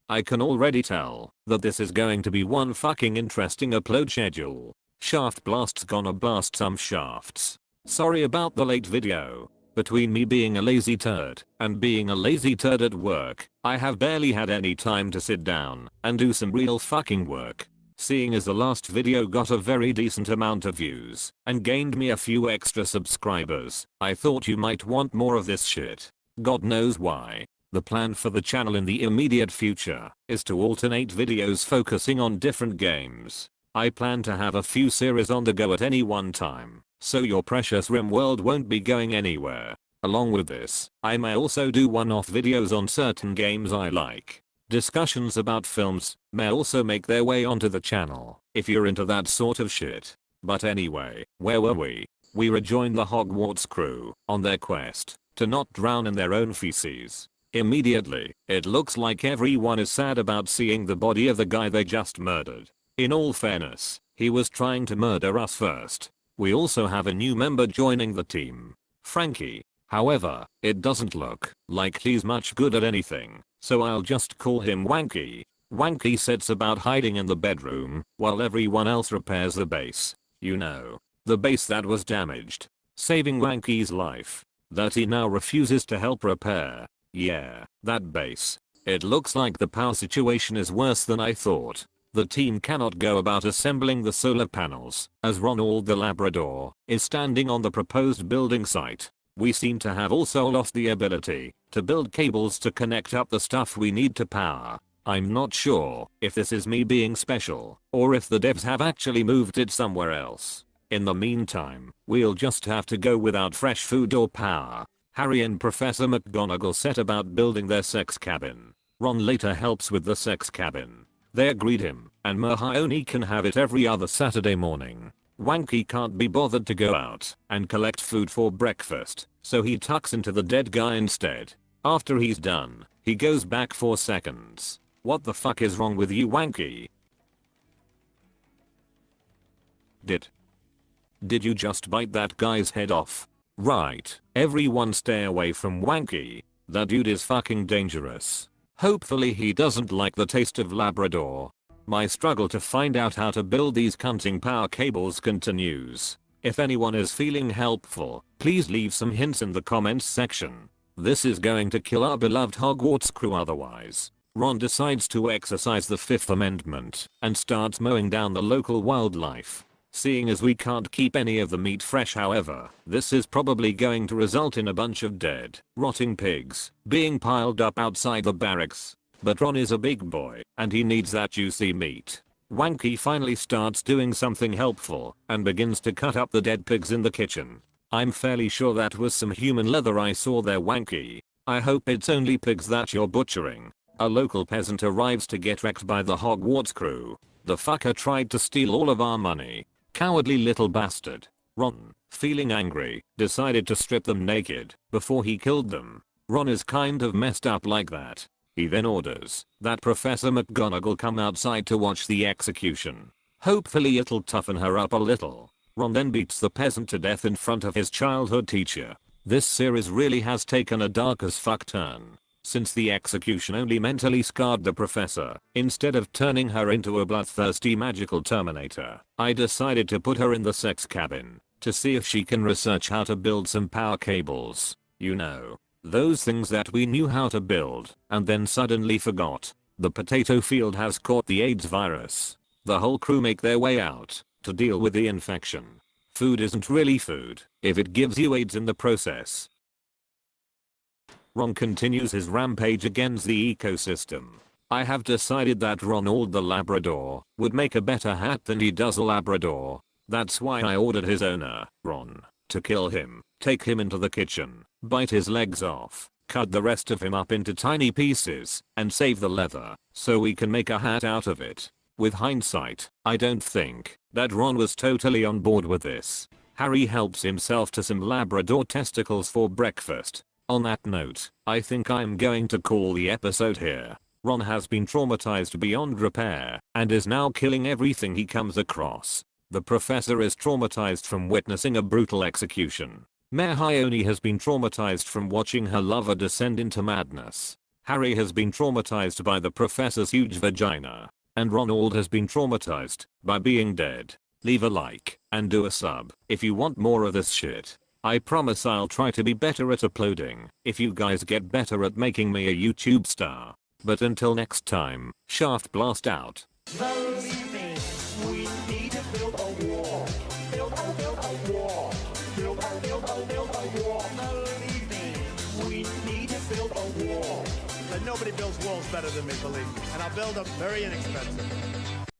I can already tell that this is going to be one fucking interesting upload schedule. Shaft Blast's gonna blast some shafts. Sorry about the late video. Between me being a lazy turd and being a lazy turd at work, I have barely had any time to sit down and do some real fucking work. Seeing as the last video got a very decent amount of views and gained me a few extra subscribers, I thought you might want more of this shit. God knows why. The plan for the channel in the immediate future is to alternate videos focusing on different games. I plan to have a few series on the go at any one time, so your precious Rimworld won't be going anywhere. Along with this, I may also do one-off videos on certain games I like. Discussions about films may also make their way onto the channel, if you're into that sort of shit. But anyway, where were we? We rejoined the Hogwarts crew on their quest to not drown in their own feces. Immediately, it looks like everyone is sad about seeing the body of the guy they just murdered. In all fairness, he was trying to murder us first. We also have a new member joining the team, Frankie. However, it doesn't look like he's much good at anything, so I'll just call him Wanky. Wanky sets about hiding in the bedroom while everyone else repairs the base. You know, the base that was damaged, saving Wanky's life, that he now refuses to help repair. Yeah, that base. It looks like the power situation is worse than I thought. The team cannot go about assembling the solar panels, as Ronald the Labrador is standing on the proposed building site. We seem to have also lost the ability to build cables to connect up the stuff we need to power. I'm not sure if this is me being special, or if the devs have actually moved it somewhere else. In the meantime, we'll just have to go without fresh food or power. Harry and Professor McGonagall set about building their sex cabin. Ron later helps with the sex cabin. They agreed him and Hermione can have it every other Saturday morning. Wanky can't be bothered to go out and collect food for breakfast, so he tucks into the dead guy instead. After he's done, he goes back for seconds. What the fuck is wrong with you, Wanky? Did you just bite that guy's head off? Right, everyone stay away from Wanky. That dude is fucking dangerous. Hopefully he doesn't like the taste of Labrador. My struggle to find out how to build these cunting power cables continues. If anyone is feeling helpful, please leave some hints in the comments section. This is going to kill our beloved Hogwarts crew otherwise. Ron decides to exercise the Fifth Amendment and starts mowing down the local wildlife. Seeing as we can't keep any of the meat fresh, however, this is probably going to result in a bunch of dead, rotting pigs being piled up outside the barracks. But Ron is a big boy and he needs that juicy meat. Wanky finally starts doing something helpful and begins to cut up the dead pigs in the kitchen. I'm fairly sure that was some human leather I saw there, Wanky. I hope it's only pigs that you're butchering. A local peasant arrives to get wrecked by the Hogwarts crew. The fucker tried to steal all of our money. Cowardly little bastard. Ron, feeling angry, decided to strip them naked before he killed them. Ron is kind of messed up like that. He then orders that Professor McGonagall come outside to watch the execution. Hopefully it'll toughen her up a little. Ron then beats the peasant to death in front of his childhood teacher. This series really has taken a dark as fuck turn. Since the execution only mentally scarred the professor, instead of turning her into a bloodthirsty magical Terminator, I decided to put her in the sex cabin to see if she can research how to build some power cables. You know, those things that we knew how to build and then suddenly forgot. The potato field has caught the AIDS virus. The whole crew make their way out to deal with the infection. Food isn't really food if it gives you AIDS in the process. Ron continues his rampage against the ecosystem. I have decided that Ronald the Labrador would make a better hat than he does a Labrador. That's why I ordered his owner, Ron, to kill him, take him into the kitchen, bite his legs off, cut the rest of him up into tiny pieces, and save the leather, so we can make a hat out of it. With hindsight, I don't think that Ron was totally on board with this. Harry helps himself to some Labrador testicles for breakfast. On that note, I think I'm going to call the episode here. Ron has been traumatized beyond repair and is now killing everything he comes across. The professor is traumatized from witnessing a brutal execution. Hermione has been traumatized from watching her lover descend into madness. Harry has been traumatized by the professor's huge vagina. And Ronald has been traumatized by being dead. Leave a like and do a sub if you want more of this shit. I promise I'll try to be better at uploading if you guys get better at making me a YouTube star. But until next time, shaft blast out. Believe me, we need to build a wall. Build a wall. Build a wall. Believe me, we need to build a wall. But nobody builds walls better than me, believe me. And I'll build them very inexpensive.